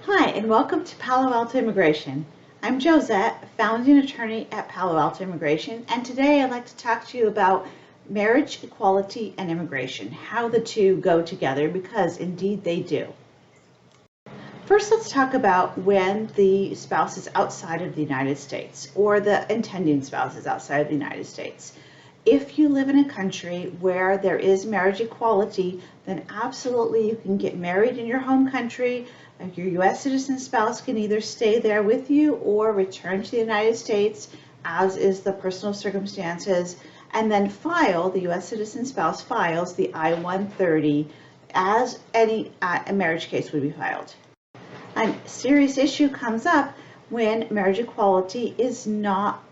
Hi, and welcome to Palo Alto Immigration. I'm Josette, founding attorney at Palo Alto Immigration, and today I'd like to talk to you about marriage equality and immigration, how the two go together, because indeed they do. First, let's talk about when the spouse is outside of the United States, or the intending spouse is outside of the United States. If you live in a country where there is marriage equality, then absolutely you can get married in your home country. Your U.S. citizen spouse can either stay there with you or return to the United States, as is the personal circumstances, and then the U.S. citizen spouse files the I-130 as any marriage case would be filed. A serious issue comes up when marriage equality is not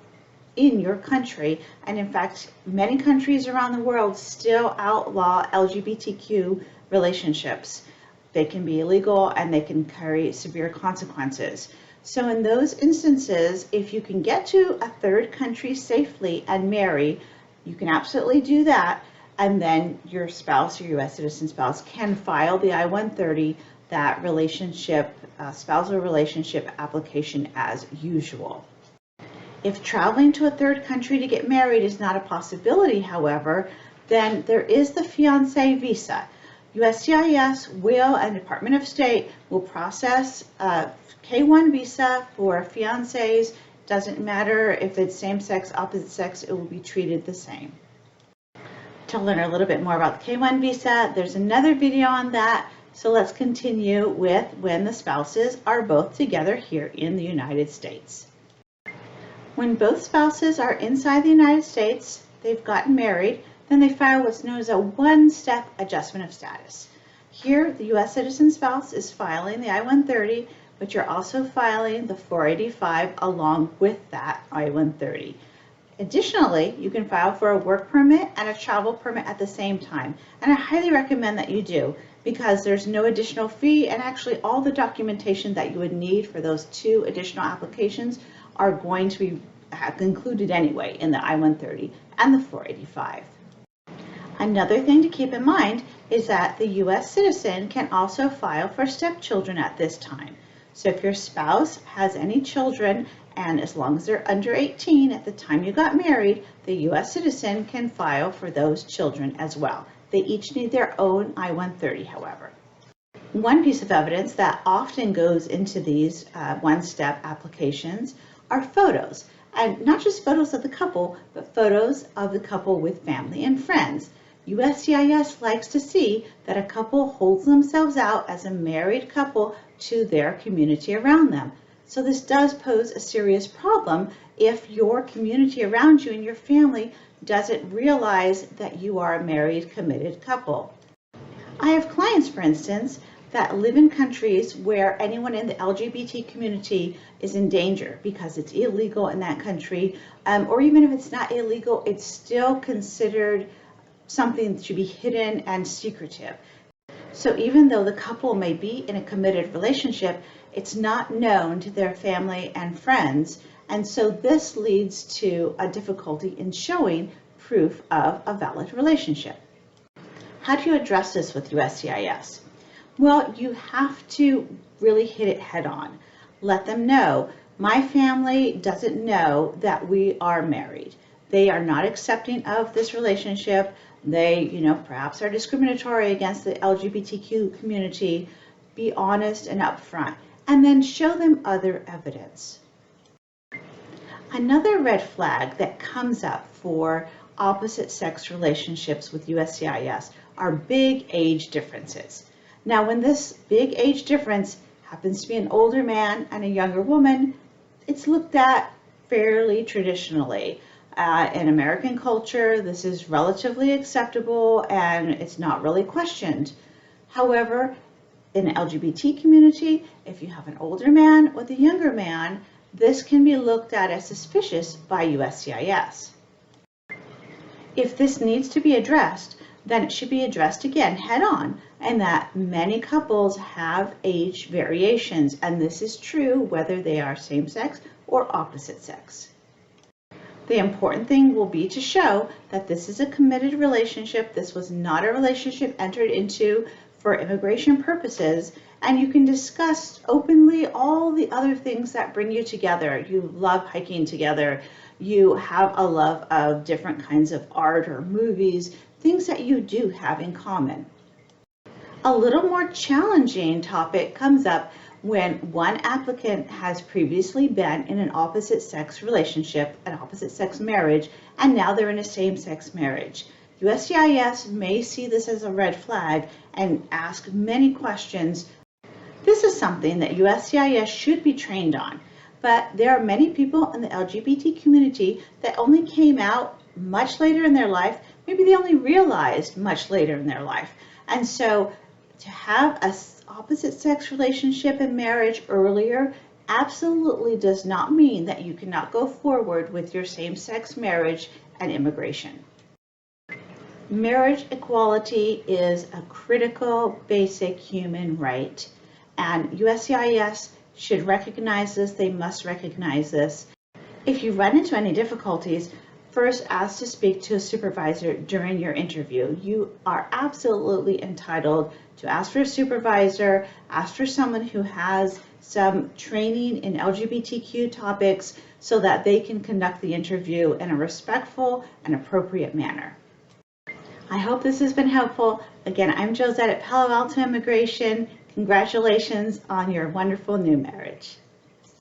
in your country, and in fact many countries around the world still outlaw LGBTQ relationships. They can be illegal and they can carry severe consequences. So in those instances, if you can get to a third country safely and marry, you can absolutely do that, and then your spouse, your U.S. citizen spouse, can file the I-130, that relationship, spousal relationship application as usual. If traveling to a third country to get married is not a possibility, however, then there is the fiancé visa. USCIS will and Department of State will process a K-1 visa for fiancés. Doesn't matter if it's same sex, opposite sex, it will be treated the same. To learn a little bit more about the K-1 visa, there's another video on that. So let's continue with when the spouses are both together here in the United States. When both spouses are inside the United States, they've gotten married, then they file what's known as a one-step adjustment of status. Here, the U.S. citizen spouse is filing the I-130, but you're also filing the 485 along with that I-130. Additionally, you can file for a work permit and a travel permit at the same time, and I highly recommend that you do, because there's no additional fee, and actually all the documentation that you would need for those two additional applications are going to be included anyway in the I-130 and the 485. Another thing to keep in mind is that the U.S. citizen can also file for stepchildren at this time. So if your spouse has any children, and as long as they're under 18 at the time you got married, the U.S. citizen can file for those children as well. They each need their own I-130, however. One piece of evidence that often goes into these one-step applications are photos, and not just photos of the couple, but photos of the couple with family and friends. USCIS likes to see that a couple holds themselves out as a married couple to their community around them. So this does pose a serious problem if your community around you and your family doesn't realize that you are a married, committed couple. I have clients, for instance, that live in countries where anyone in the LGBT community is in danger because it's illegal in that country, or even if it's not illegal, it's still considered something that should be hidden and secretive. So even though the couple may be in a committed relationship, it's not known to their family and friends, and so this leads to a difficulty in showing proof of a valid relationship. How do you address this with USCIS? Well, you have to really hit it head on. Let them know, my family doesn't know that we are married. They are not accepting of this relationship. They, perhaps are discriminatory against the LGBTQ community. Be honest and upfront, and then show them other evidence. Another red flag that comes up for opposite sex relationships with USCIS are big age differences. Now, when this big age difference happens to be an older man and a younger woman, it's looked at fairly traditionally. In American culture, this is relatively acceptable and it's not really questioned. However, in the LGBT community, if you have an older man with a younger man, this can be looked at as suspicious by USCIS. If this needs to be addressed, then it should be addressed again head on, and that many couples have age variations, and this is true whether they are same sex or opposite sex. The important thing will be to show that this is a committed relationship. This was not a relationship entered into for immigration purposes, and you can discuss openly all the other things that bring you together. You love hiking together. You have a love of different kinds of art or movies, things that you do have in common. A little more challenging topic comes up when one applicant has previously been in an opposite sex relationship, an opposite sex marriage, and now they're in a same-sex marriage. USCIS may see this as a red flag and ask many questions. This is something that USCIS should be trained on, but there are many people in the LGBT community that only came out much later in their life. Maybe they only realized much later in their life. And so to have an opposite sex relationship and marriage earlier absolutely does not mean that you cannot go forward with your same-sex marriage and immigration. Marriage equality is a critical, basic human right, and USCIS should recognize this. They must recognize this. If you run into any difficulties, first ask to speak to a supervisor during your interview. You are absolutely entitled to ask for a supervisor, ask for someone who has some training in LGBTQ topics so that they can conduct the interview in a respectful and appropriate manner. I hope this has been helpful. Again, I'm Josette at Palo Alto Immigration. Congratulations on your wonderful new marriage.